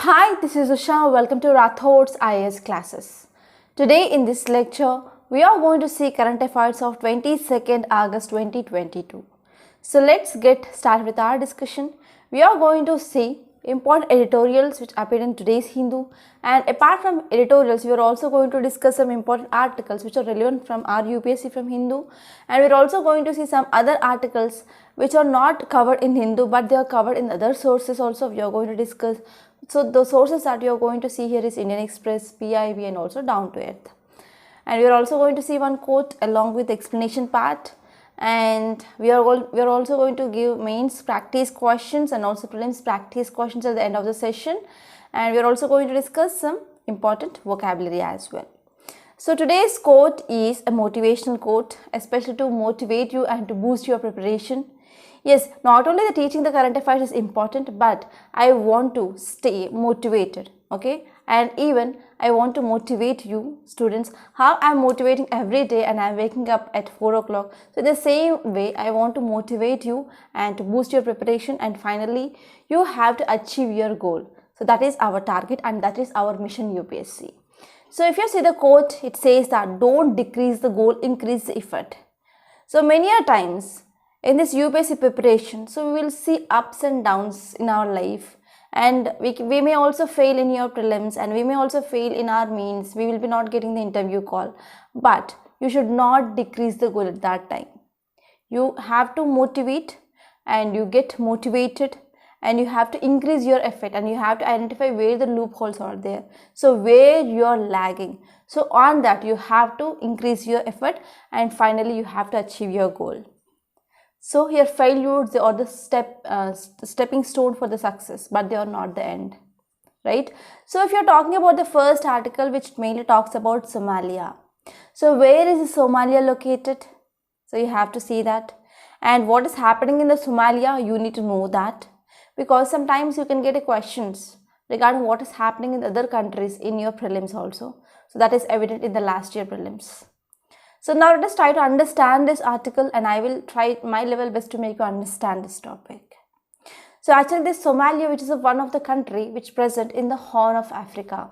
Hi, this is Usha. Welcome to Rathod's IAS classes. Today in this lecture, we are going to see current affairs of 22nd August 2022. So let's get started with our discussion. We are going to see important editorials which appeared in today's Hindu, and apart from editorials, we are also going to discuss some important articles which are relevant from our UPSC from Hindu, and we are also going to see some other articles which are not covered in Hindu but they are covered in other sources also we are going to discuss. So the sources that you are going to see here is Indian Express, PIB and also Down to Earth. And we are also going to see one quote along with explanation part, and we are also going to give mains practice questions and also prelims practice questions at the end of the session, and we are also going to discuss some important vocabulary as well. So today's quote is a motivational quote, especially to motivate you and to boost your preparation. Yes, not only the teaching the current affairs is important, but I want to stay motivated, okay? And even I want to motivate you students, how I am motivating every day and I am waking up at 4 o'clock. So the same way I want to motivate you and to boost your preparation, and finally you have to achieve your goal. So that is our target and that is our mission UPSC. So if you see the quote, it says that don't decrease the goal, increase the effort. So many a times in this UPSC preparation, so we will see ups and downs in our life, and we may also fail in your prelims and we may also fail in our means. We will be not getting the interview call, but you should not decrease the goal at that time. You have to motivate and you get motivated, and you have to increase your effort and you have to identify where the loopholes are there. So where you are lagging, so on that you have to increase your effort, and finally you have to achieve your goal. So here failures, they are the stepping stone for the success, but they are not the end, right? So if you're talking about the first article, which mainly talks about Somalia. So where is Somalia located? So you have to see that. And what is happening in the Somalia, you need to know that, because sometimes you can get questions regarding what is happening in other countries in your prelims also. So that is evident in the last year prelims. So now let us try to understand this article, and I will try my level best to make you understand this topic. So actually this Somalia, which is one of the country which present in the Horn of Africa.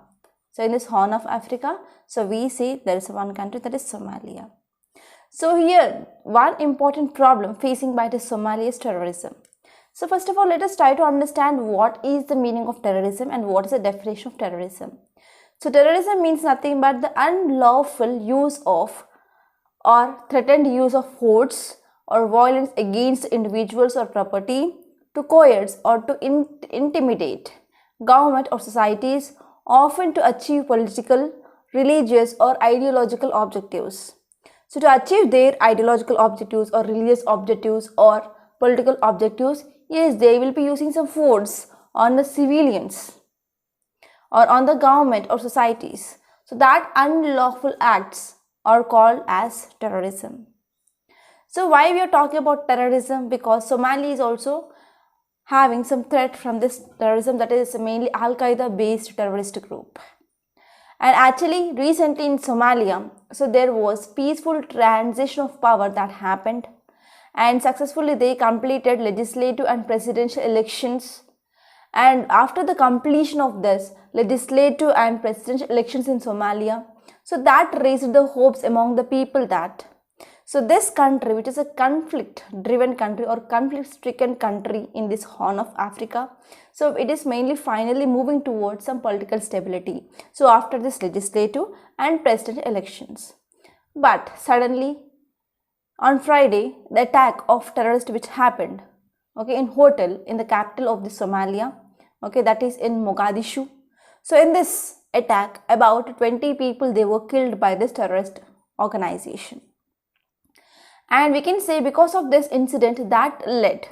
So in this Horn of Africa, so we see there is one country, that is Somalia. So here one important problem facing by the Somalia is terrorism. So first of all, let us try to understand what is the meaning of terrorism and what is the definition of terrorism. So terrorism means nothing but the unlawful use of or threatened use of force or violence against individuals or property to coerce or to intimidate government or societies, often to achieve political, religious or ideological objectives. So to achieve their ideological objectives or religious objectives or political objectives, yes, they will be using some force on the civilians or on the government or societies. So that unlawful acts are called as terrorism. So why we are talking about terrorism? Because Somalia is also having some threat from this terrorism, that is mainly Al-Qaeda based terrorist group. And actually recently in Somalia, so there was peaceful transition of power that happened, and successfully they completed legislative and presidential elections. And after the completion of this legislative and presidential elections in Somalia, so that raised the hopes among the people that, so this country, which is a conflict driven country or conflict stricken country in this Horn of Africa, so it is mainly finally moving towards some political stability. So after this legislative and presidential elections, but suddenly on Friday, the attack of terrorists which happened, okay, in hotel in the capital of the Somalia, okay, that is in Mogadishu. So in this attack, about 20 people, they were killed by this terrorist organization. And we can say because of this incident, that led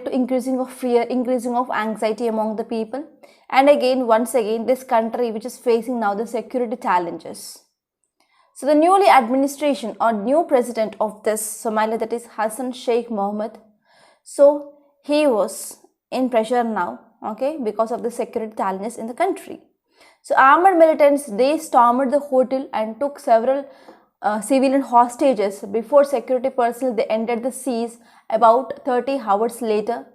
to increasing of fear, increasing of anxiety among the people. And again, once again, this country which is facing now the security challenges. So the newly administration or new president of this Somalia, that is Hassan Sheikh Mohammed, so he was in pressure now, okay, because of the security challenges in the country. So armed militants, they stormed the hotel and took several civilian hostages before security personnel they entered the seas about 30 hours later,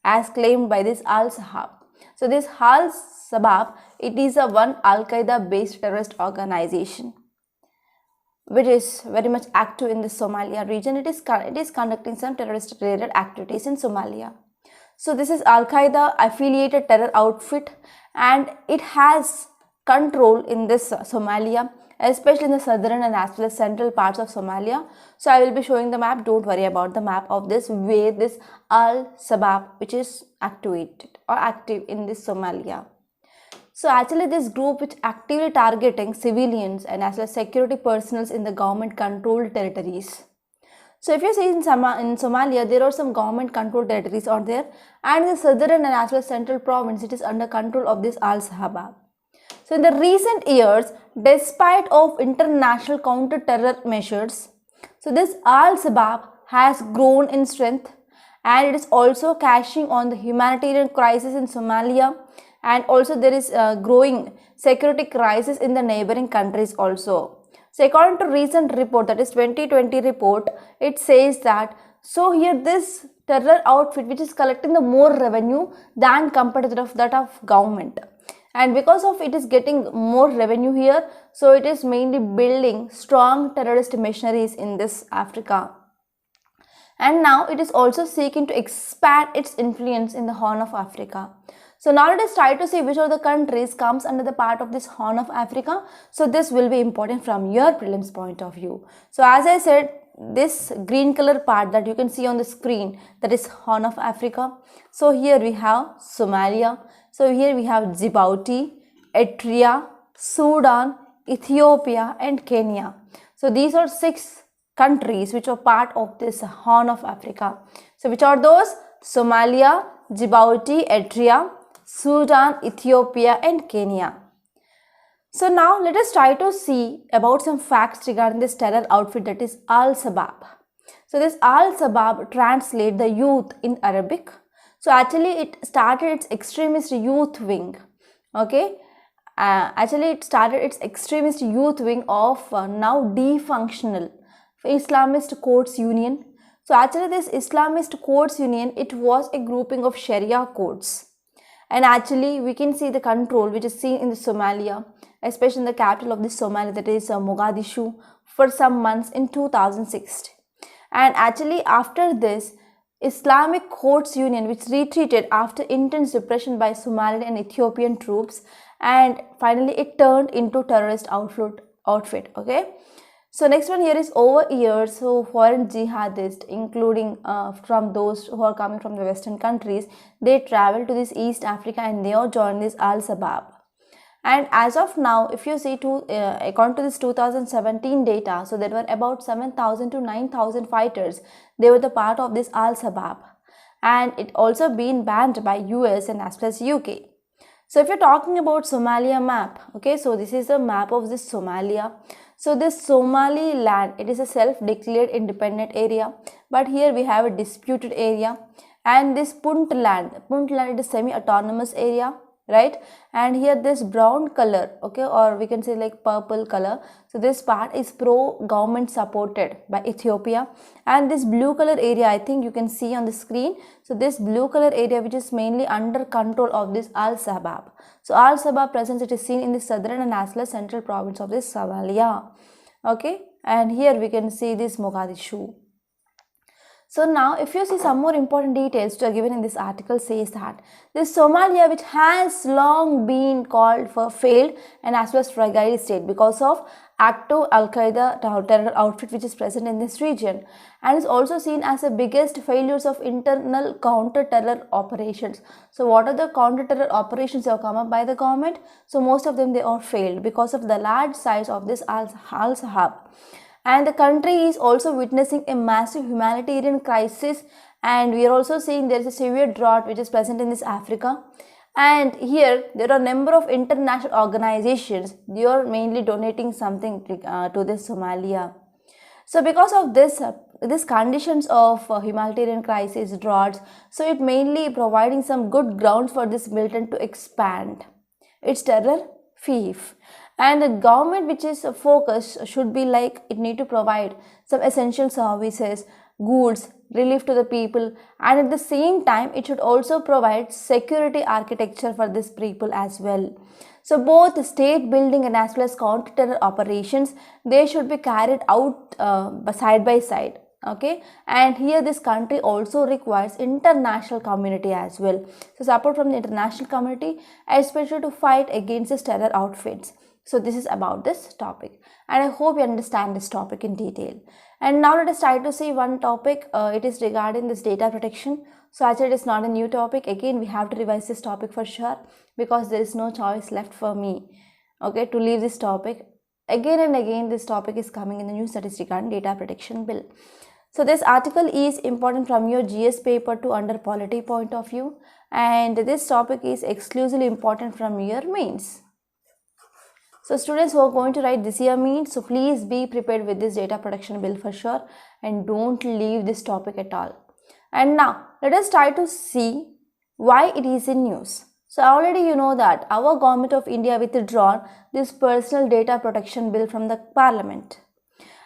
as claimed by this Al Sahab. So this Al-Shabaab, it is a one Al-Qaeda based terrorist organization which is very much active in the Somalia region. It is conducting some terrorist related activities in Somalia. So this is Al-Qaeda affiliated terror outfit, and it has control in this Somalia, especially in the southern and as well as central parts of Somalia. So I will be showing the map. Don't worry about the map of this, where this Al-Shabaab which is activated or active in this Somalia. So actually this group which actively targeting civilians and as well as security personnel in the government controlled territories. So if you see in Somalia, there are some government controlled territories out there, and in the southern and as well as central province, it is under control of this Al-Shabaab. So in the recent years, despite of international counter-terror measures, so this Al-Shabaab has grown in strength, and it is also cashing on the humanitarian crisis in Somalia, and also there is a growing security crisis in the neighboring countries also. So according to recent report, that is 2020 report, it says that, so here this terror outfit which is collecting the more revenue than compared to that of government, and because of it is getting more revenue here, so it is mainly building strong terrorist machineries in this Africa. And now it is also seeking to expand its influence in the Horn of Africa. So now let us try to see which of the countries comes under the part of this Horn of Africa. So this will be important from your prelims point of view. So as I said, this green color part that you can see on the screen, that is Horn of Africa. So here we have Somalia. So here we have Djibouti, Eritrea, Sudan, Ethiopia and Kenya. So these are 6 countries which are part of this Horn of Africa. So which are those? Somalia, Djibouti, Eritrea, Sudan, Ethiopia and Kenya. So now let us try to see about some facts regarding this terror outfit, that is Al-Shabaab. So this Al-Shabaab translate the youth in Arabic. So actually it started its extremist youth wing. Okay. Actually it started its extremist youth wing of now defunctional Islamist Courts Union. So actually this Islamist Courts Union, it was a grouping of Sharia courts. And actually we can see the control which is seen in the Somalia, especially in the capital of this Somalia, that is Mogadishu, for some months in 2006. And actually after this, Islamic Courts Union which retreated after intense repression by Somalian and Ethiopian troops, and finally it turned into terrorist outfit. Okay. So next one here is over years, so foreign jihadists, including from those who are coming from the Western countries, they travel to this East Africa and they are joined this Al-Shabaab. And as of now, if you see according to this 2017 data, so there were about 7,000 to 9,000 fighters. They were the part of this Al-Shabaab, and it also been banned by US and as well as UK. So if you're talking about Somalia map, okay, so this is a map of this Somalia. So this Somaliland, it is a self-declared independent area, but here we have a disputed area. And this Puntland it is semi-autonomous area, right? And here this brown color, okay, or we can say like purple color, so this part is pro-government supported by Ethiopia. And this blue color area, I think you can see on the screen, so this blue color area which is mainly under control of this Al-Shabaab. So Al-Shabaab presence, it is seen in the southern and as well as central province of this Somalia. Okay, and here we can see this Mogadishu. So now if you see some more important details which are given in this article, says that this Somalia, which has long been called for failed and as well as fragile state because of active Al-Qaeda terror outfit which is present in this region, and is also seen as the biggest failures of internal counter-terror operations. So what are the counter-terror operations that have come up by the government? So most of them, they are failed because of the large size of this Al-Shabaab. And the country is also witnessing a massive humanitarian crisis, and we are also seeing there is a severe drought which is present in this Africa. And here there are a number of international organizations, they are mainly donating something to this Somalia. So because of this conditions of humanitarian crisis, droughts, so it mainly providing some good grounds for this militant to expand its terror fief. And the government which is focused should be like, it need to provide some essential services, goods, relief to the people, and at the same time it should also provide security architecture for these people as well. So both state building and as well as counter-terror operations, they should be carried out side by side. Okay, and here this country also requires international community as well. So support from the international community, especially to fight against these terror outfits. So this is about this topic, and I hope you understand this topic in detail. And now let us try to see one topic. It is regarding this data protection. So actually it is not a new topic. Again, we have to revise this topic for sure, because there is no choice left for me, okay, to leave this topic. Again and again this topic is coming in the news, that is regarding data protection bill. So this article is important from your GS paper to under polity point of view, and this topic is exclusively important from your mains. So students who are going to write this year means, so please be prepared with this data protection bill for sure, and don't leave this topic at all. And now let us try to see why it is in news. So already you know that our government of India withdrawn this personal data protection bill from the parliament,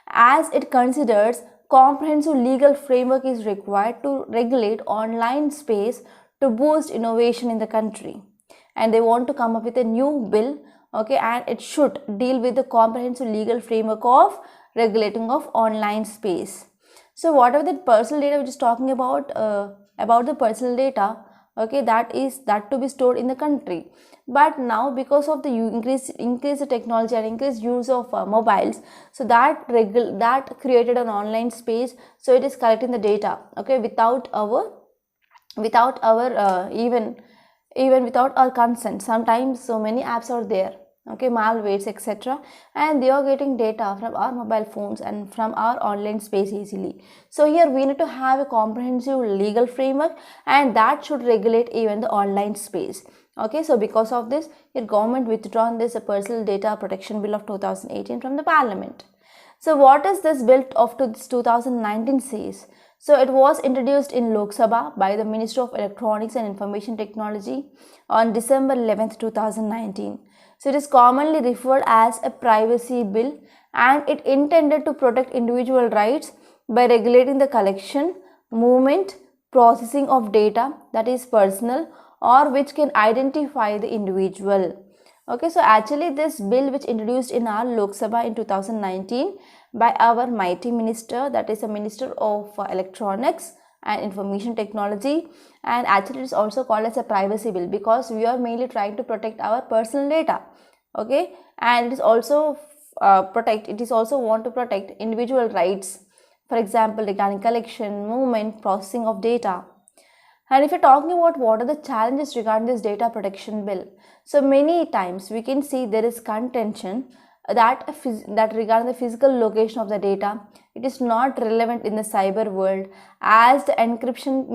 as it considers comprehensive legal framework is required to regulate online space to boost innovation in the country, and they want to come up with a new bill, okay, and it should deal with the comprehensive legal framework of regulating of online space. So whatever the personal data which is talking about the personal data, okay, that to be stored in the country. But now because of the increased technology and increased use of mobiles, so that created an online space, so it is collecting the data, okay, without our even without our consent. Sometimes so many apps are there, okay, malwares, etc., and they are getting data from our mobile phones and from our online space easily. So here we need to have a comprehensive legal framework, and that should regulate even the online space. Okay, so because of this, your government withdrawn this personal data protection bill of 2018 from the parliament. So what is this bill of 2019 says? So it was introduced in Lok Sabha by the Minister of Electronics and Information Technology on December 11th, 2019. So it is commonly referred as a privacy bill, and it intended to protect individual rights by regulating the collection, movement, processing of data that is personal or which can identify the individual. Okay, so actually this bill which introduced in our Lok Sabha in 2019 by our mighty minister, that is a Minister of Electronics and Information Technology, and actually it is also called as a privacy bill because we are mainly trying to protect our personal data, okay, and it is also want to protect individual rights, for example regarding collection, movement, processing of data. And if you're talking about what are the challenges regarding this data protection bill, so many times we can see there is contention that regarding the physical location of the data, it is not relevant in the cyber world, as the encryption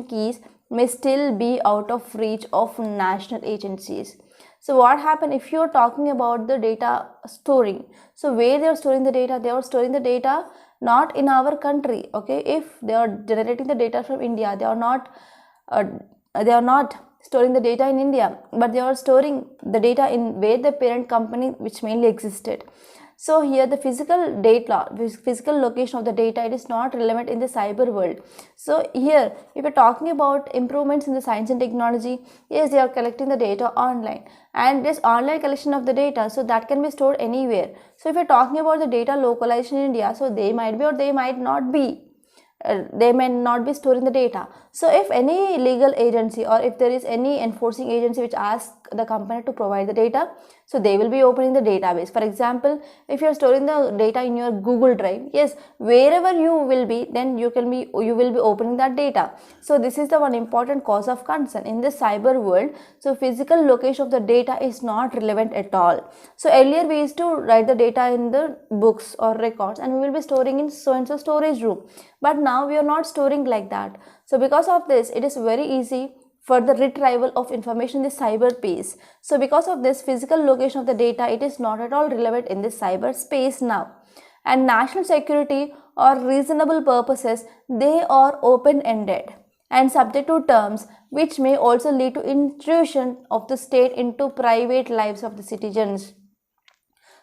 keys may still be out of reach of national agencies. So what happens if you are talking about the data storing? So where they are storing the data? They are storing the data not in our country, okay. If they are generating the data from India, they are not storing the data in India, but they are storing the data in where the parent company which mainly existed. So here the physical location of the data, it is not relevant in the cyber world. So here if you're talking about improvements in the science and technology, yes, they are collecting the data online, and this online collection of the data, so that can be stored anywhere. So if you're talking about the data localization in India, so they might be or they might not be. They may not be storing the data. So if any legal agency or if there is any enforcing agency which asks the company to provide the data, so they will be opening the database. For example, if you are storing the data in your Google Drive, yes, wherever you will be, then you will be opening that data. So this is the one important cause of concern in the cyber world. So physical location of the data is not relevant at all. So earlier we used to write the data in the books or records, and we will be storing in so and so storage room, but now we are not storing like that. So because of this, it is very easy for the retrieval of information in the cyber space. So because of this, physical location of the data, it is not at all relevant in the cyber space now. And national security or reasonable purposes, they are open-ended and subject to terms which may also lead to intrusion of the state into private lives of the citizens.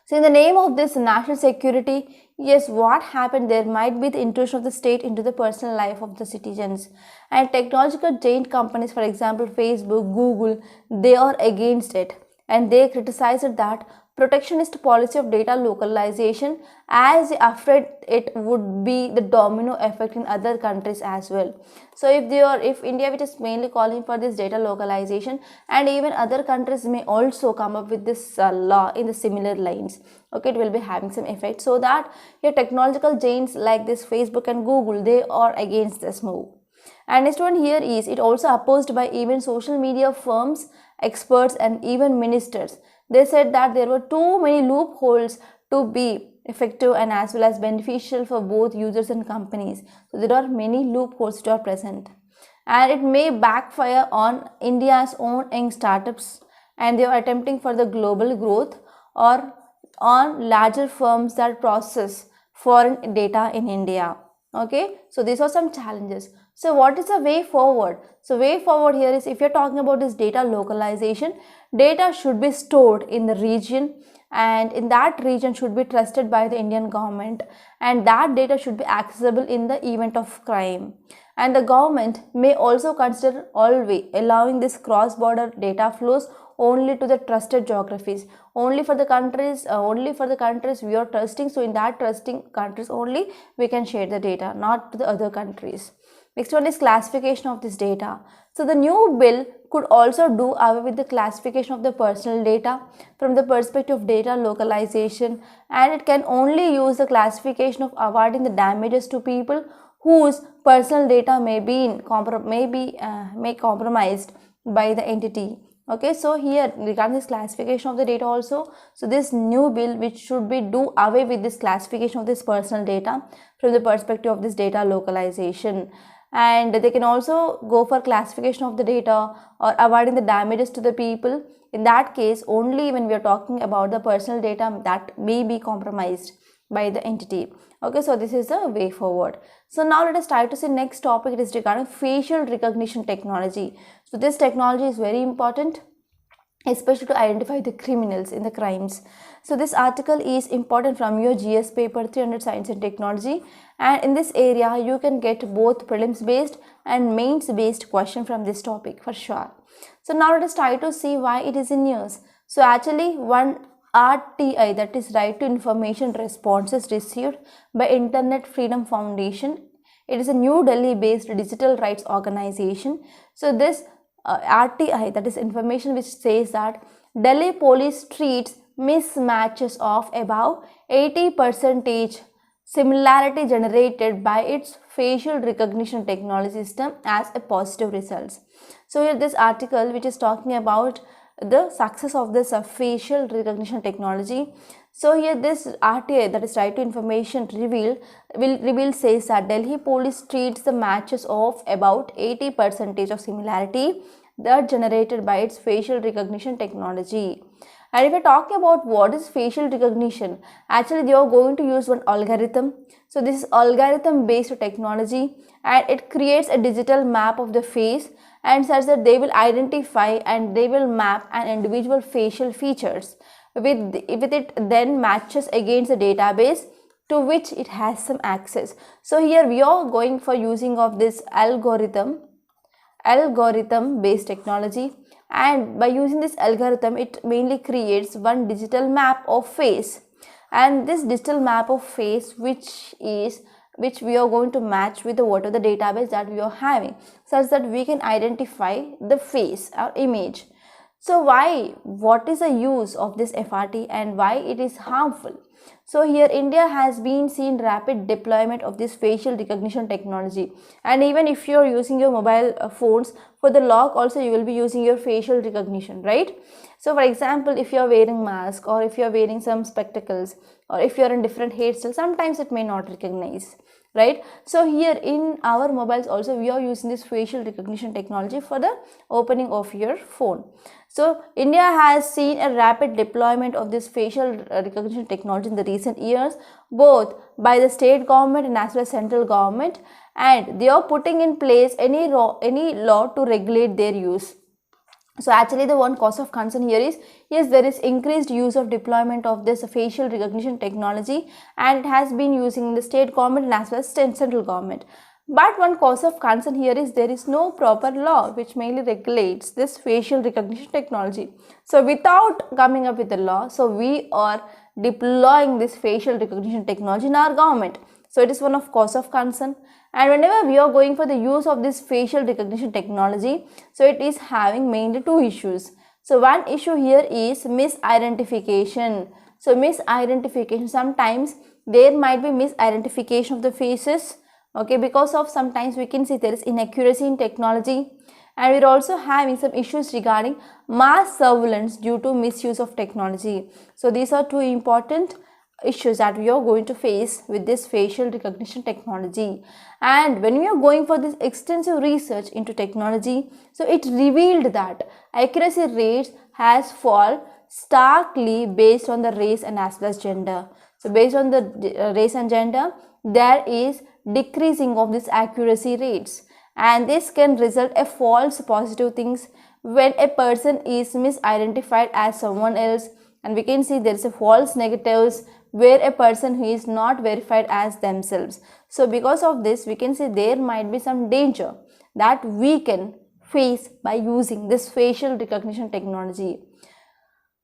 So in the name of this national security, yes, what happened, there might be the intrusion of the state into the personal life of the citizens. And technological giant companies, for example, Facebook, Google, they are against it. And they criticized that protectionist policy of data localization, as afraid it would be the domino effect in other countries as well. So if India, which is mainly calling for this data localization, and even other countries may also come up with this law in the similar lines, okay, it will be having some effect. So that your technological giants like this Facebook and Google, they are against this move. And next one here is, it also opposed by even social media firms, experts, and even ministers. They said that there were too many loopholes to be effective and as well as beneficial for both users and companies. So there are many loopholes that are present, and it may backfire on India's own young startups, and they are attempting for the global growth, or on larger firms that process foreign data in India. Okay, so these are some challenges. So what is the way forward? So way forward here is, if you're talking about this data localization, data should be stored in the region, and in that region should be trusted by the Indian government, and that data should be accessible in the event of crime. And the government may also consider always allowing this cross-border data flows only to the trusted geographies, only for the countries we are trusting. So in that trusting countries only we can share the data, not to the other countries. Next one is classification of this data. So the new bill could also do away with the classification of the personal data from the perspective of data localization, and it can only use the classification of awarding the damages to people whose personal data may be compromised by the entity. Okay, so here regarding this classification of the data also, so this new bill which should be do away with this classification of this personal data from the perspective of this data localization. And they can also go for classification of the data or awarding the damages to the people. In that case, only when we are talking about the personal data that may be compromised by the entity. Okay, so this is the way forward. So now let us try to see next topic. It is regarding facial recognition technology. So this technology is very important, especially to identify the criminals in the crimes. So this article is important from your GS paper 300 Science and Technology, and in this area you can get both prelims based and mains based question from this topic for sure. So now let us try to see why it is in news. So actually, one RTI, that is Right to Information Responses received by Internet Freedom Foundation. It is a New Delhi based digital rights organization. So this RTI, that is information which says that Delhi police treats mismatches of above 80% similarity generated by its facial recognition technology system as a positive result. So here this article which is talking about the success of this facial recognition technology. So here this RTI, that is Right to Information reveal says that Delhi police treats the matches of about 80% of similarity that generated by its facial recognition technology. And if I talk about what is facial recognition, actually they are going to use one algorithm. So this is algorithm based technology, and it creates a digital map of the face, and such that they will identify and they will map an individual facial features with it then matches against the database to which it has some access. So here we are going for using of this algorithm based technology, and by using this algorithm it mainly creates one digital map of face, and this digital map of face which we are going to match with whatever the database that we are having, such that we can identify the face or image. So what is the use of this FRT and why it is harmful? So here India has been seen rapid deployment of this facial recognition technology, and even if you are using your mobile phones for the lock also you will be using your facial recognition, right? So for example, if you are wearing mask, or if you are wearing some spectacles, or if you are in different hairstyles, sometimes it may not recognize, right? So here in our mobiles also we are using this facial recognition technology for the opening of your phone. So India has seen a rapid deployment of this facial recognition technology in the recent years, both by the state government and as well as central government, and they are putting in place any law to regulate their use. So actually the one cause of concern here is, yes, there is increased use of deployment of this facial recognition technology, and it has been using in the state government and as well as central government. But one cause of concern here is there is no proper law which mainly regulates this facial recognition technology. So without coming up with a law, so we are deploying this facial recognition technology in our government. So it is one of cause of concern. And whenever we are going for the use of this facial recognition technology, so it is having mainly two issues. So one issue here is misidentification. So misidentification, sometimes there might be misidentification of the faces, okay, because of sometimes we can see there is inaccuracy in technology, and we're also having some issues regarding mass surveillance due to misuse of technology. So these are two important issues that we are going to face with this facial recognition technology. And when we are going for this extensive research into technology, so it revealed that accuracy rates has fallen starkly based on the race and as well as gender. So based on the race and gender, there is decreasing of this accuracy rates, and this can result a false positive things when a person is misidentified as someone else, and we can see there is a false negatives where a person who is not verified as themselves. So because of this, we can say there might be some danger that we can face by using this facial recognition technology.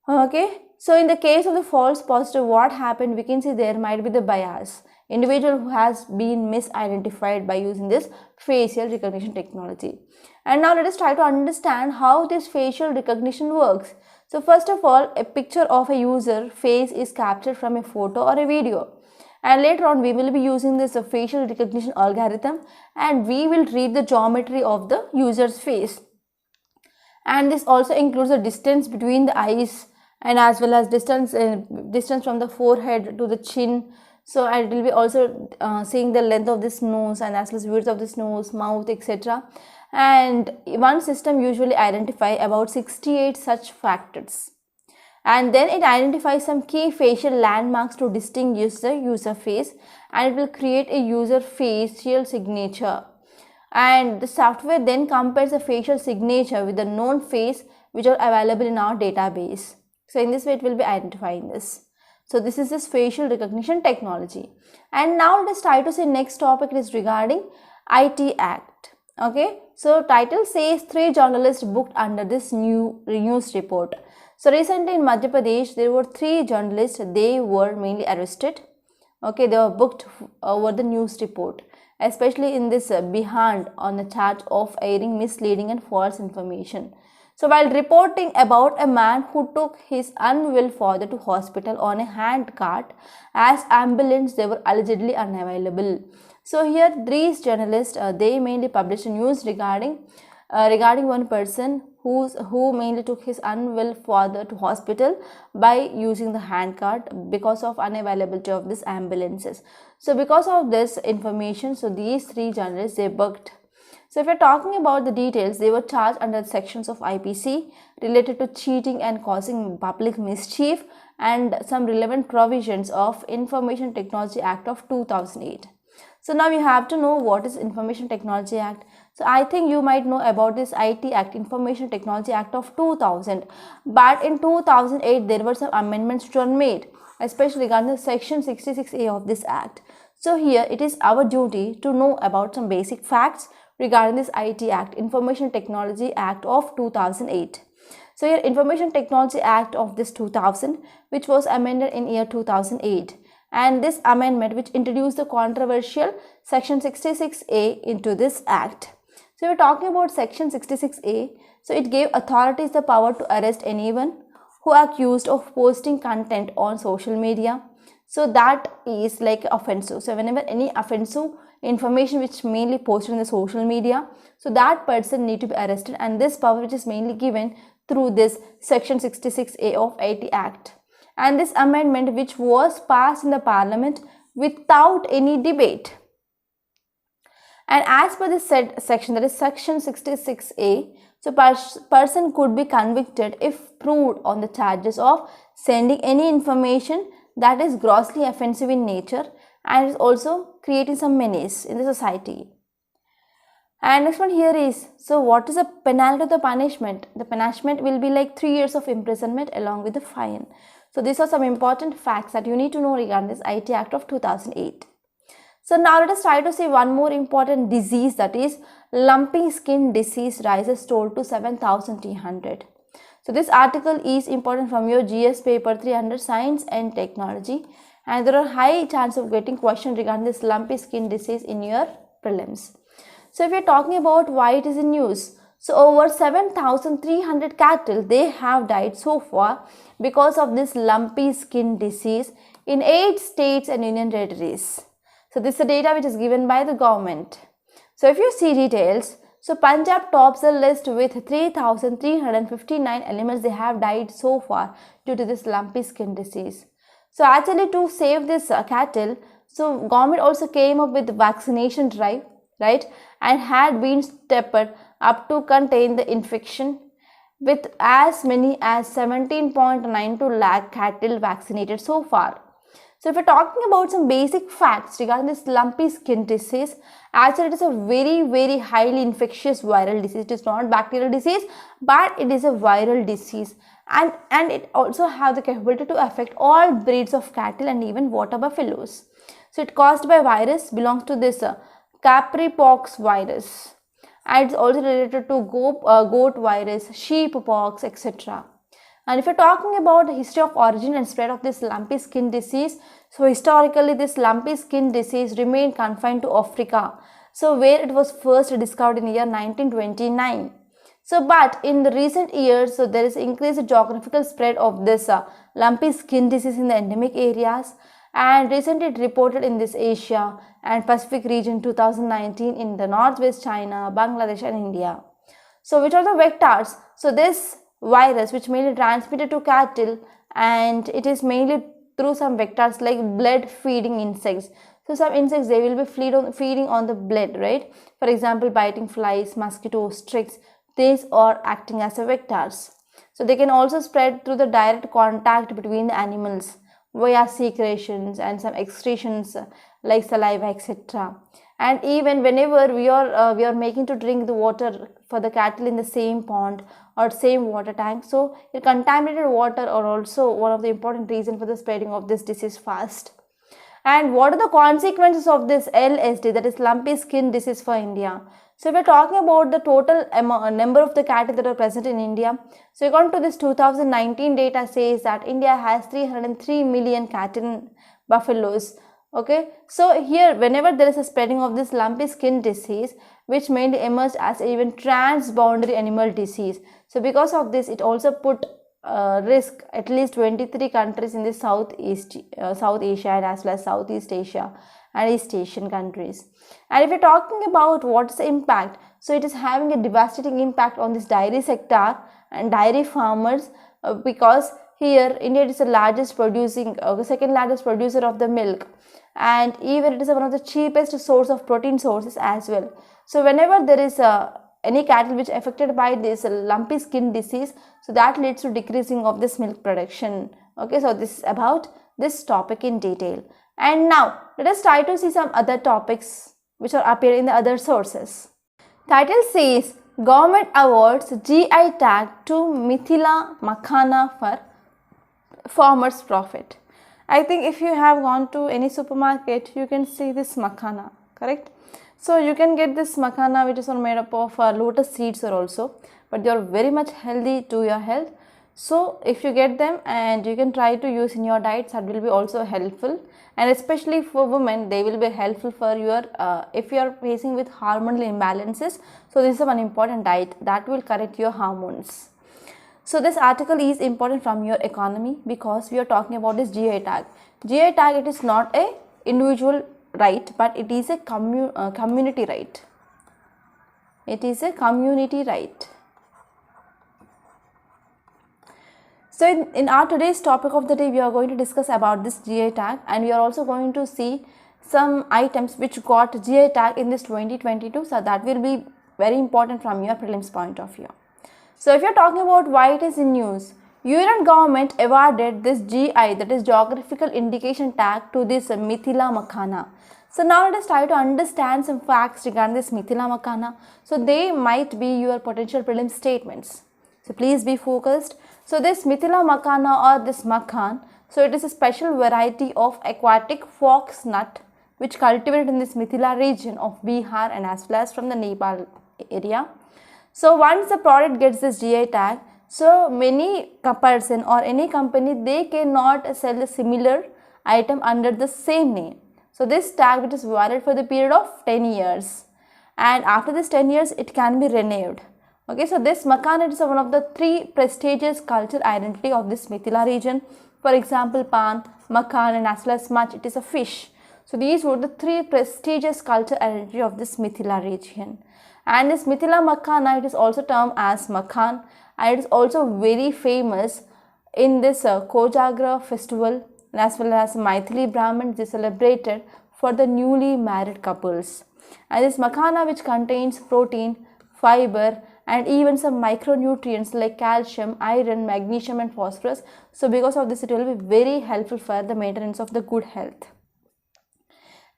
Okay, so in the case of the false positive, what happened, we can see there might be the bias, individual who has been misidentified by using this facial recognition technology. And now let us try to understand how this facial recognition works. So first of all, a picture of a user face is captured from a photo or a video, and later on we will be using this facial recognition algorithm, and we will read the geometry of the user's face, and this also includes the distance between the eyes and as well as distance from the forehead to the chin. So it will be also seeing the length of this nose and as well as width of this nose, mouth, etc. And one system usually identify about 68 such factors, and then it identifies some key facial landmarks to distinguish the user face, and it will create a user facial signature. And the software then compares the facial signature with the known face which are available in our database. So in this way it will be identifying this. So this is this facial recognition technology. And now let us try to say next topic is regarding IT Act. Okay, so title says 3 journalists booked under this new news report. So recently in Madhya Pradesh there were 3 journalists, they were mainly arrested. Okay, they were booked over the news report, especially in this Bihar on the charge of airing misleading and false information. So while reporting about a man who took his unwell father to hospital on a hand cart, as ambulance they were allegedly unavailable. So here these journalists they mainly published news regarding one person who mainly took his unwell father to hospital by using the hand cart because of unavailability of these ambulances. So because of this information, so these 3 journalists they booked. So if we are talking about the details, they were charged under the sections of IPC related to cheating and causing public mischief and some relevant provisions of Information Technology Act of 2008. So now you have to know what is Information Technology Act. So I think you might know about this IT Act, Information Technology Act of 2000. But in 2008 there were some amendments which were made, especially regarding the section 66A of this act. So here it is our duty to know about some basic facts regarding this IT Act, Information Technology Act of 2008. So here Information Technology Act of this 2000, which was amended in year 2008. And this amendment which introduced the controversial section 66A into this act. So we are talking about section 66A. So it gave authorities the power to arrest anyone who are accused of posting content on social media. So that is like offensive. So whenever any offensive information which mainly posted in the social media, so that person need to be arrested, and this power which is mainly given through this section 66A of IT Act. And this amendment which was passed in the parliament without any debate. And as per this said section, that is section 66A, so person could be convicted if proved on the charges of sending any information that is grossly offensive in nature and is also creating some menace in the society. And next one here is, so what is the penalty of the punishment? The punishment will be like 3 years of imprisonment along with the fine. So these are some important facts that you need to know regarding this IT Act of 2008. So now let us try to see one more important disease, that is lumpy skin disease rises toll to 7,300. So this article is important from your GS paper 300 Science and Technology, and there are high chance of getting question regarding this lumpy skin disease in your prelims. So if you are talking about why it is in news, so over 7,300 cattle, they have died so far because of this lumpy skin disease in 8 states and union territories. So this is the data which is given by the government. So if you see details, so Punjab tops the list with 3,359 animals they have died so far due to this lumpy skin disease. So actually to save this cattle, so government also came up with vaccination drive, right, and had been stepped up to contain the infection with as many as 17.92 lakh cattle vaccinated so far. So if we're talking about some basic facts regarding this lumpy skin disease, actually it is a very highly infectious viral disease. It is not bacterial disease, but it is a viral disease, and it also has the capability to affect all breeds of cattle and even water buffaloes. So it caused by virus belongs to this Capripox virus, and it's also related to goat virus, sheep pox, etc. And if you're talking about the history of origin and spread of this lumpy skin disease, so historically this lumpy skin disease remained confined to Africa, so where it was first discovered in the year 1929. So but in the recent years, so there is increased geographical spread of this lumpy skin disease in the endemic areas, and recently it reported in this Asia and Pacific region 2019 in the northwest China, Bangladesh and India. So which are the vectors? So this virus which mainly transmitted to cattle, and it is mainly through some vectors like blood feeding insects. So some insects, they will be feeding on the blood, right? For example, biting flies, mosquitoes, ticks, these are acting as a vectors. So they can also spread through the direct contact between the animals via secretions and some excretions like saliva, etc. And even whenever we are making to drink the water for the cattle in the same pond or same water tank, so contaminated water are also one of the important reasons for the spreading of this disease fast. And what are the consequences of this LSD, that is lumpy skin disease, for India? So if we are talking about the total number of the cattle that are present in India, so according to this 2019 data says that India has 303 million cattle buffaloes. Okay, so here whenever there is a spreading of this lumpy skin disease, which mainly emerged as even transboundary animal disease, so because of this it also put risk at least 23 countries in the South Asia and as well as Southeast Asia and East Asian countries. And if you're talking about what's the impact, so it is having a devastating impact on this dairy sector and dairy farmers, because here India is the largest producing, second largest producer of the milk, and even it is one of the cheapest source of protein sources as well. So whenever there is any cattle which affected by this lumpy skin disease, so that leads to decreasing of this milk production. Okay, so this is about this topic in detail. And now let us try to see some other topics which are appearing in the other sources. Title says government awards GI tag to Mithila Makhana for farmers' profit. I think if you have gone to any supermarket, you can see this makhana, correct? So you can get this makhana which is made up of lotus seeds also, but they are very much healthy to your health. So if you get them and you can try to use in your diets, that will be also helpful, and especially for women they will be helpful for your if you are facing with hormonal imbalances. So this is one important diet that will correct your hormones. So this article is important from your economy because we are talking about this GI tag. GI tag, it is not a individual right, but it is a community right. It is a community right. So in our today's topic of the day, we are going to discuss about this GI tag, and we are also going to see some items which got GI tag in this 2022. So that will be very important from your prelims point of view. So if you are talking about why it is in news, Union government awarded this GI, that is geographical indication tag, to this Mithila Makhana. So now let us try to understand some facts regarding this Mithila Makhana. So they might be your potential prelim statements. So please be focused. So this Mithila Makhana or this Makhan, so it is a special variety of aquatic fox nut which cultivated in this Mithila region of Bihar and as well as from the Nepal area. So once the product gets this GI tag, so many person or any company, they cannot sell a similar item under the same name. So this tag, which is valid for the period of 10 years, and after this 10 years it can be renewed. Okay, so this Makhan is one of the 3 prestigious cultural identity of this Mithila region. For example, Pan, Makhan and as well as Mach, it is a fish. So these were the 3 prestigious cultural identity of this Mithila region. And this Mithila Makhana, it is also termed as Makhan, and it is also very famous in this Kojagra festival, and as well as Maithili Brahmins, they celebrated for the newly married couples. And this Makhana, which contains protein, fiber and even some micronutrients like calcium, iron, magnesium and phosphorus. So because of this, it will be very helpful for the maintenance of the good health.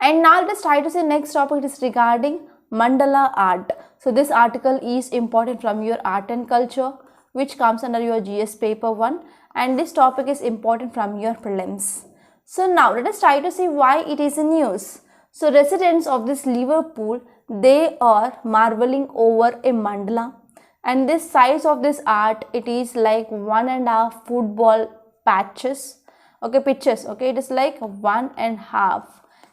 And now let us try to see next topic, it is regarding mandala art. So this article is important from your art and culture, which comes under your GS paper 1, and this topic is important from your prelims. So now let us try to see why it is in news. So residents of this Liverpool, they are marveling over a mandala, and this size of this art, it is like 1.5 football pitches. Okay, it is like 1.5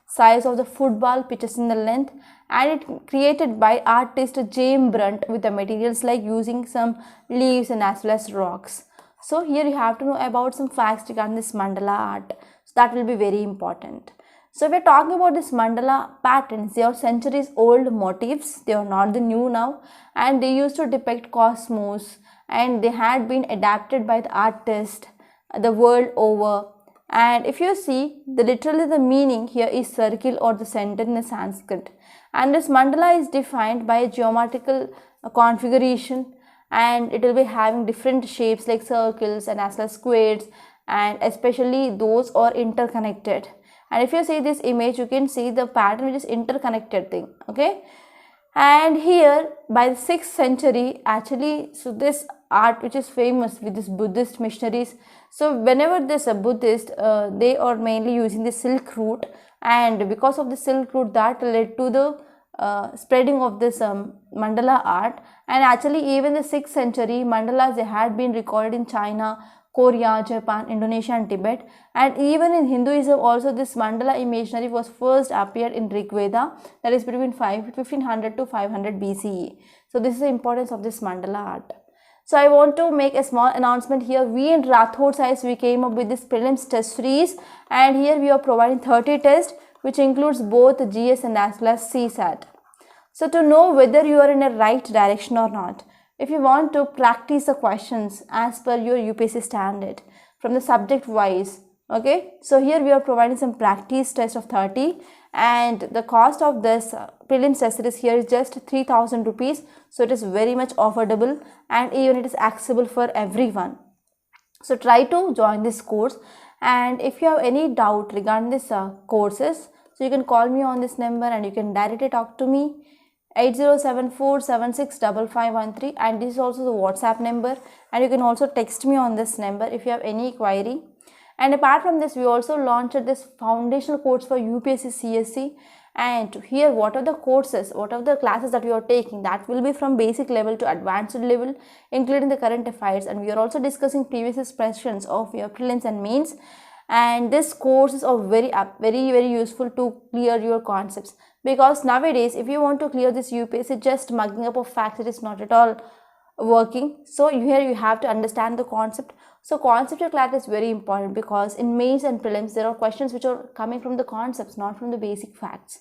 size of the football pitches in the length, and it created by artist James Brunt with the materials like using some leaves and as well as rocks. So here you have to know about some facts regarding this mandala art. So that will be very important. So if we are talking about this mandala patterns, they are centuries old motifs. They are not the new now, and they used to depict cosmos, and they had been adapted by the artist the world over. And if you see, literally the meaning here is circle or the center in the Sanskrit. And this mandala is defined by a geometrical configuration, and it will be having different shapes like circles and as well as squares, and especially those are interconnected. And if you see this image, you can see the pattern which is interconnected thing. Okay, and here by the 6th century actually, so this art which is famous with this Buddhist missionaries. So whenever this Buddhist, they are mainly using the silk route, and because of the silk route, that led to the spreading of this mandala art. And actually even the 6th century mandalas, they had been recorded in China, Korea, Japan, Indonesia and Tibet. And even in Hinduism also, this mandala imaginary was first appeared in Rig Veda, that is between 1500 to 500 BCE. So this is the importance of this mandala art. So I want to make a small announcement here. We in Rathod Science, we came up with this prelims test series, and here we are providing 30 tests which includes both GS and as well as CSAT. So to know whether you are in a right direction or not, if you want to practice the questions as per your UPSC standard from the subject wise, okay, so here we are providing some practice test of 30, and the cost of this prelims test series here is just 3000 rupees. So it is very much affordable, and even it is accessible for everyone. So try to join this course, and if you have any doubt regarding this courses, so you can call me on this number and you can directly talk to me, 8074765513, and this is also the WhatsApp number, and you can also text me on this number if you have any query. And apart from this, we also launched this foundational course for UPSC CSC, and here what are the courses, what are the classes that you are taking, that will be from basic level to advanced level, including the current affairs, and we are also discussing previous questions of your prelims and mains. And this courses are very useful to clear your concepts, because nowadays if you want to clear this UPSC, just mugging up of facts, it is not at all working. So here you have to understand the concept. So conceptual clarity is very important, because in mains and prelims there are questions which are coming from the concepts, not from the basic facts.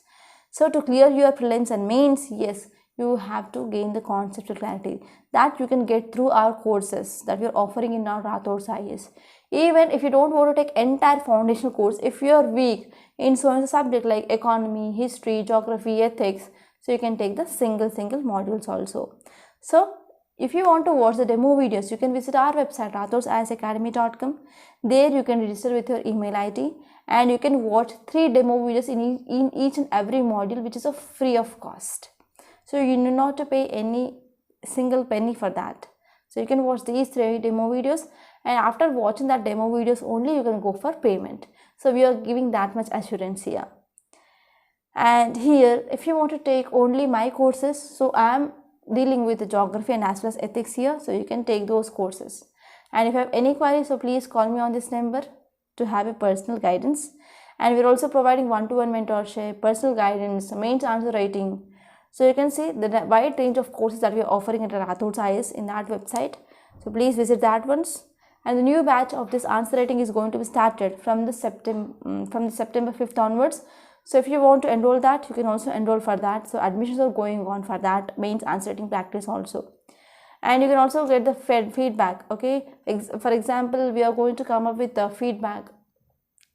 So to clear your prelims and mains, yes, you have to gain the conceptual clarity that you can get through our courses that we are offering in our Rathod IAS. Even if you don't want to take entire foundational course, if you are weak in so many subject like economy, history, geography, ethics, so you can take the single modules also. So if you want to watch the demo videos, you can visit our website rathodsisacademy.com. There you can register with your email ID and you can watch 3 demo videos in each and every module, which is free of cost. So you do not to pay any single penny for that. So you can watch these 3 demo videos, and after watching that demo videos only you can go for payment. So we are giving that much assurance here. And here, if you want to take only my courses, so I am dealing with the geography and as well as ethics here, so you can take those courses. And if you have any queries, so please call me on this number to have a personal guidance. And we're also providing one-to-one mentorship, personal guidance, mains answer writing. So you can see the wide range of courses that we are offering at Rathod's IS in that website. So please visit that once. And the new batch of this answer writing is going to be started from the September 5th onwards. So if you want to enroll that, you can also enroll for that. So admissions are going on for that mains answer writing practice also. And you can also get the feedback. Okay, for example, we are going to come up with the feedback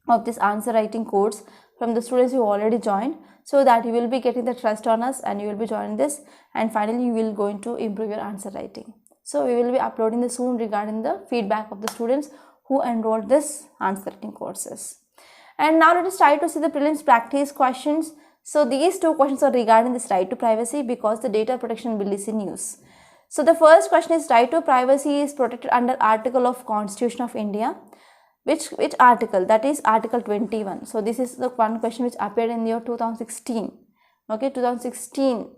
of this answer writing course from the students who already joined, so that you will be getting the trust on us and you will be joining this, and finally you will going to improve your answer writing. So we will be uploading this soon regarding the feedback of the students who enrolled this answer writing courses. And now let us try to see the prelims practice questions. So these 2 questions are regarding this right to privacy, because the data protection bill is in use. So the first question is, right to privacy is protected under article of Constitution of India. Which article? That is article 21. So this is the one question which appeared in your 2016, okay, 2016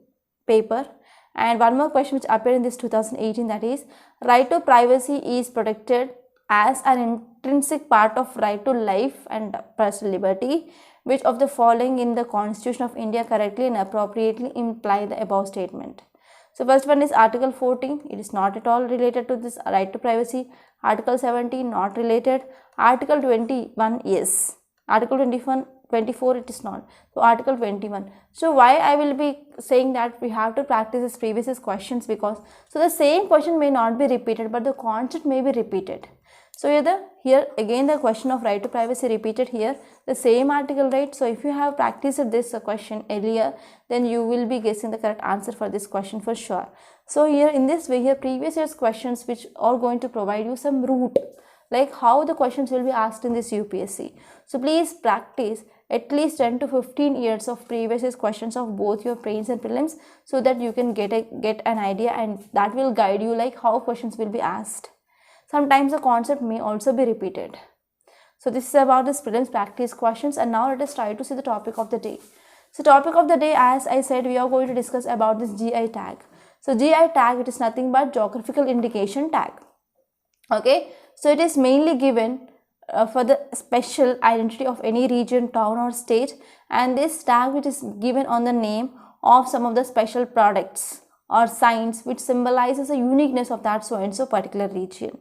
paper. And one more question which appeared in this 2018, that is, right to privacy is protected as an intrinsic part of right to life and personal liberty. Which of the following in the Constitution of India correctly and appropriately imply the above statement? So first one is article 14. It is not at all related to this right to privacy. Article 17 not related. Article 21 yes. Article 24 it is not. So article 21. So why I will be saying that we have to practice this previous questions, because so the same question may not be repeated but the concept may be repeated. So here again the question of right to privacy repeated here, the same article, right? So if you have practiced this question earlier, then you will be guessing the correct answer for this question for sure. So here in this way, here previous year's questions which are going to provide you some route, like how the questions will be asked in this UPSC. So please practice at least 10 to 15 years of previous year's questions of both your mains and prelims, so that you can get an idea, and that will guide you like how questions will be asked. Sometimes the concept may also be repeated. So this is about this prelims practice questions, and now let us try to see the topic of the day. So topic of the day, as I said, we are going to discuss about this GI tag. So GI tag, it is nothing but geographical indication tag. Okay, so it is mainly given for the special identity of any region, town or state, and this tag which is given on the name of some of the special products or signs which symbolizes the uniqueness of that so and so particular region.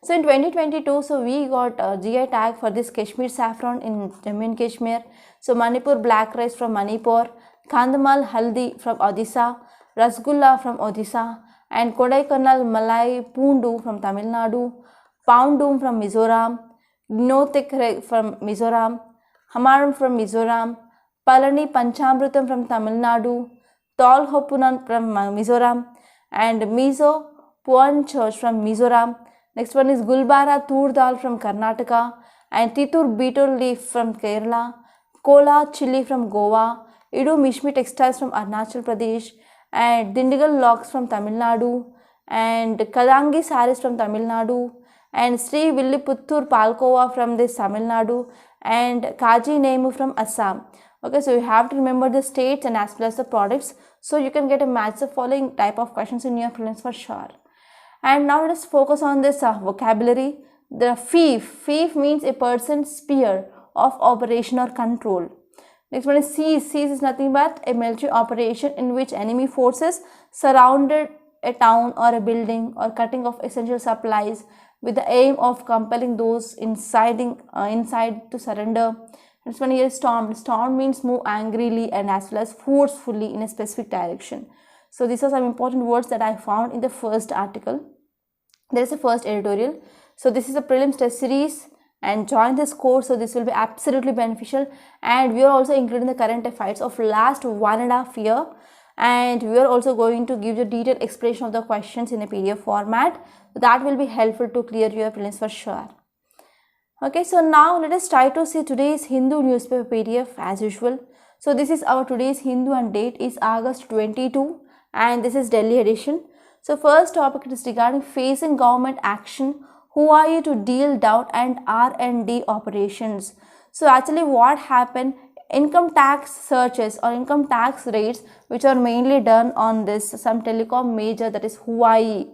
So in 2022, so we got a GI tag for this Kashmir saffron in Jammu and Kashmir, so Manipur black rice from Manipur, Kandhamal haldi from Odisha, Rasgulla from Odisha, and Kodaikanal Malai Pundu from Tamil Nadu, Poundum from Mizoram, Gnotik from Mizoram, Hamaram from Mizoram, Palani Panchamrutam from Tamil Nadu, Tol Hopunan from Mizoram, and Mizo Puan Church from Mizoram. Next one is Gulbara Tur Dal from Karnataka, and Titur Beetle Leaf from Kerala, Kola Chili from Goa, Idu Mishmi Textiles from Arunachal Pradesh, and Dindigal Locks from Tamil Nadu, and Kadangi Saris from Tamil Nadu, and Sri Villiputtur Palkova from this Tamil Nadu, and Kaji Nemu from Assam. Okay, so you have to remember the states and as well as the products, so you can get a match the following type of questions in your prelims for sure. And now let us focus on this vocabulary. The fief. Fief means a person's sphere of operation or control. Next one is seize. Seize is nothing but a military operation in which enemy forces surrounded a town or a building or cutting off essential supplies with the aim of compelling those inside to surrender. Next one here is storm. Storm means move angrily and as well as forcefully in a specific direction. So these are some important words that I found in the first article. There is a first editorial. So this is a prelims test series, and join this course, so this will be absolutely beneficial. And we are also including the current affairs of last 1.5 years. and we are also going to give you detailed explanation of the questions in a PDF format. That will be helpful to clear your prelims for sure. Okay, so now let us try to see today's Hindu newspaper PDF as usual. So this is our today's Hindu and date is August 22 and this is Delhi edition. So first topic is regarding facing government action. Who are you to deal doubt and R&D operations? So actually what happened, income tax searches or income tax raids which are mainly done on this some telecom major, that is Huawei.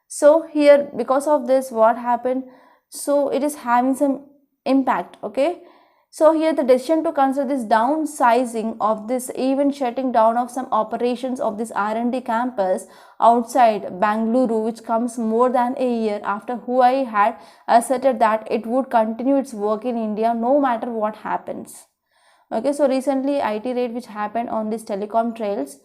So here because of this what happened, so it is having some impact. Okay, so here the decision to consider this downsizing of this, even shutting down of some operations of this R&D campus outside Bangalore, which comes more than a year after Huawei had asserted that it would continue its work in India no matter what happens. Okay, so recently IT raid which happened on this telecom trails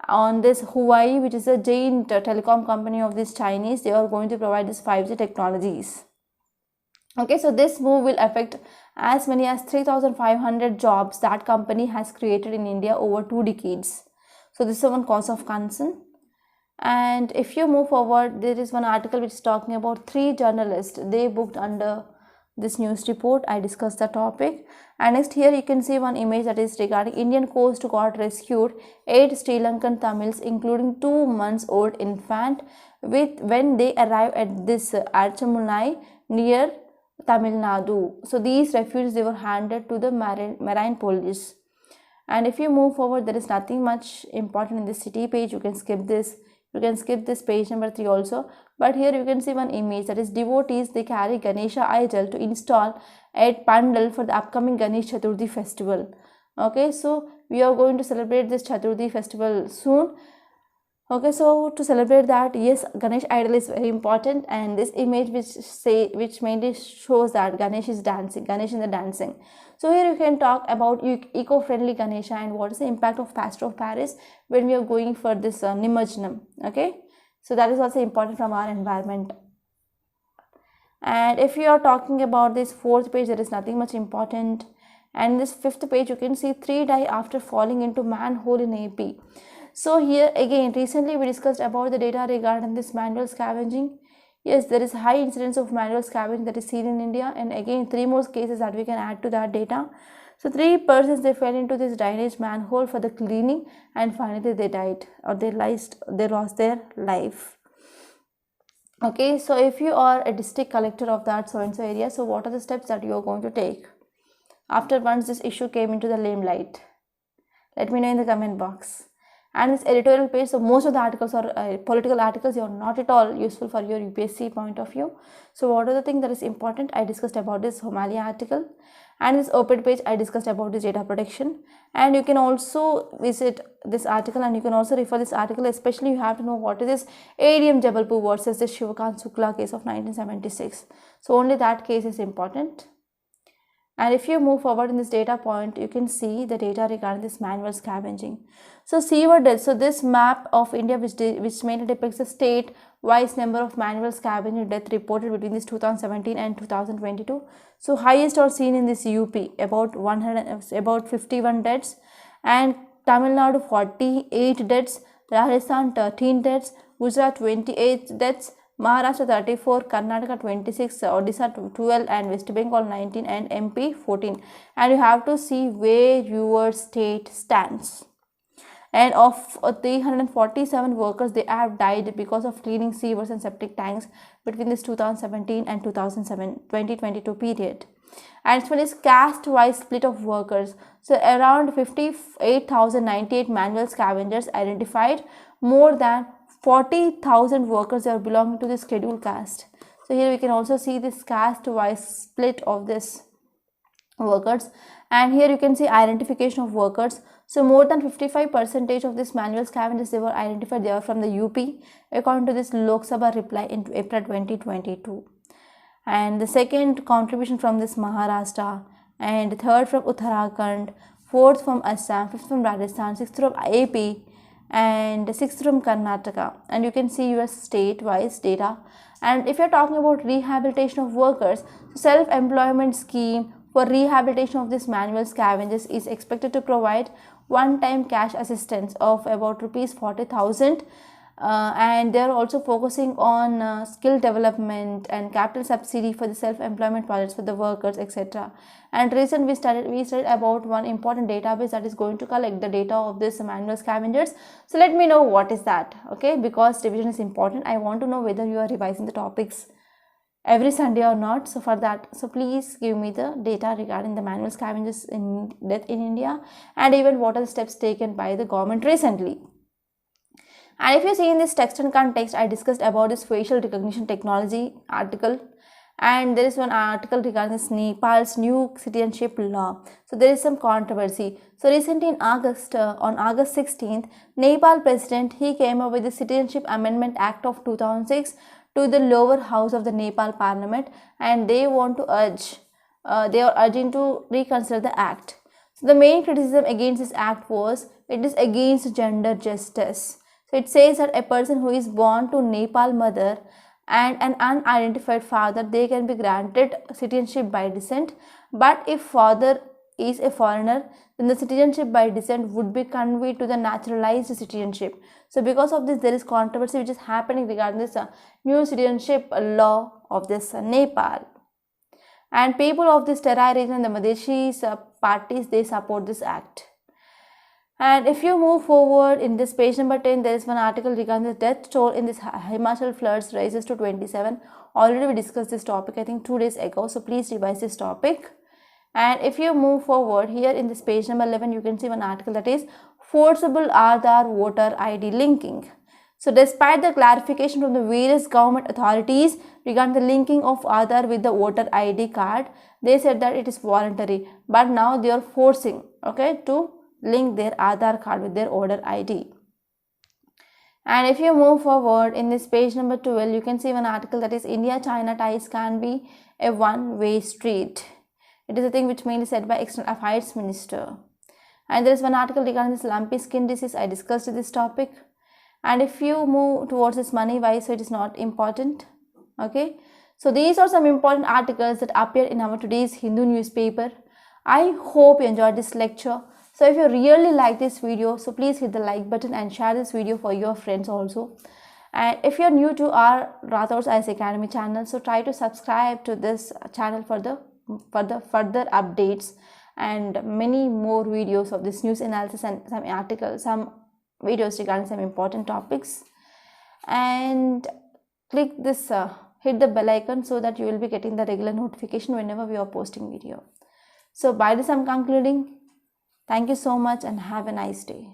on this Huawei, which is a giant telecom company of this Chinese, they are going to provide this 5G technologies. Okay, so this move will affect as many as 3,500 jobs that company has created in India over 2 decades. So this is one cause of concern. And if you move forward, there is one article which is talking about 3 journalists they booked under this news report. I discussed the topic. And next here you can see one image that is regarding Indian Coast Guard rescued 8 Sri Lankan Tamils including 2 months old infant when they arrived at this Archamunai near Tamil Nadu. So these refugees they were handed to the marine police. And if you move forward, there is nothing much important in this city page. You can skip this. You can skip this page number 3 also. But here you can see one image that is devotees they carry Ganesha idol to install at Pandal for the upcoming Ganesh Chaturthi festival. Okay, so we are going to celebrate this Chaturthi festival soon. Okay, so to celebrate that, yes, Ganesh idol is very important, and this image which mainly shows that Ganesh is dancing, Ganesh in the dancing. So here you can talk about eco-friendly Ganesha and what is the impact of plaster of Paris when we are going for this Nimajnam. Okay, so that is also important from our environment. And if you are talking about this 4th page, there is nothing much important. And this 5th page, you can see 3 die after falling into manhole in AP. So here again, recently we discussed about the data regarding this manual scavenging. Yes, there is high incidence of manual scavenging that is seen in India, and again 3 more cases that we can add to that data. So 3 persons they fell into this drainage manhole for the cleaning, and finally they died or they lost their life. Okay, so if you are a district collector of that so and so area, so what are the steps that you are going to take after once this issue came into the limelight? Let me know in the comment box. And this editorial page, so most of the articles are political articles, they are not at all useful for your UPSC point of view. So what are the things that is important? I discussed about this Somalia article, and this op-ed page I discussed about this data protection. And you can also visit this article and you can also refer this article, especially you have to know what is this ADM Jabalpur versus this Shivakant Shukla case of 1976. So only that case is important. And if you move forward in this data point, you can see the data regarding this manual scavenging. So seaward deaths. So this map of India which mainly depicts the state-wise number of manual scavenging death reported between this 2017 and 2022. So highest are seen in this UP, about 51 deaths, and Tamil Nadu 48 deaths, Rajasthan 13 deaths, Gujarat 28 deaths, Maharashtra 34, Karnataka 26, Odisha 12, and West Bengal 19, and MP 14. And you have to see where your state stands. And of 347 workers, they have died because of cleaning sewers and septic tanks between this 2017 and 2022 period. And it's this caste-wise split of workers. So around 58,098 manual scavengers identified, more than 40,000 workers are belonging to the scheduled caste. So here we can also see this caste-wise split of this workers, and here you can see identification of workers. So more than 55% of this manual scavengers they were identified, they are from the UP according to this Lok Sabha reply in April 2022. And the second contribution from this Maharashtra, and third from Uttarakhand, fourth from Assam, fifth from Rajasthan, sixth from AP, and sixth from Karnataka. And you can see your state-wise data. And if you're talking about rehabilitation of workers, self-employment scheme for rehabilitation of these manual scavengers is expected to provide one-time cash assistance of about rupees 40,000. And they are also focusing on skill development and capital subsidy for the self-employment projects for the workers, etc. And recently we studied about one important database that is going to collect the data of this manual scavengers. So let me know what is that, okay, because revision is important. I want to know whether you are revising the topics every Sunday or not. So for that, so please give me the data regarding the manual scavengers in death in India, and even what are the steps taken by the government recently. And if you see in this text and context, I discussed about this facial recognition technology article, and there is one article regarding this Nepal's new citizenship law. So there is some controversy. So recently in August, on August 16th, Nepal president, he came up with the Citizenship Amendment Act of 2006 to the lower house of the Nepal parliament, and they want to urge, they are urging to reconsider the act. So the main criticism against this act was it is against gender justice. So it says that a person who is born to Nepal mother and an unidentified father, they can be granted citizenship by descent, but if father is a foreigner, then the citizenship by descent would be conveyed to the naturalized citizenship. So because of this, there is controversy which is happening regarding this new citizenship law of this Nepal. And people of this Terai region and the Madheshis parties, they support this act. And if you move forward in this page number 10, there is one article regarding the death toll in this Himachal floods rises to 27. Already we discussed this topic, I think 2 days ago. So please revise this topic. And if you move forward here in this page number 11, you can see one article that is Forcible Aadhar voter ID linking. So despite the clarification from the various government authorities regarding the linking of Aadhar with the voter ID card, they said that it is voluntary, but now they are forcing, okay, to link their Aadhar card with their voter ID. And if you move forward in this page number 12, you can see one article that is India-China ties can be a one-way street. It is a thing which mainly said by External Affairs Minister. And there is one article regarding this lumpy skin disease. I discussed this topic. And if you move towards this money wise, so it is not important, okay. So these are some important articles that appear in our today's Hindu newspaper. I hope you enjoyed this lecture. So if you really like this video, so please hit the like button and share this video for your friends also. And if you're new to our Rathod's IAS Academy channel, so try to subscribe to this channel for the further updates and many more videos of this news analysis and some articles, some videos regarding some important topics. And click this, hit the bell icon so that you will be getting the regular notification whenever we are posting video. So by this I'm concluding. Thank you so much and have a nice day.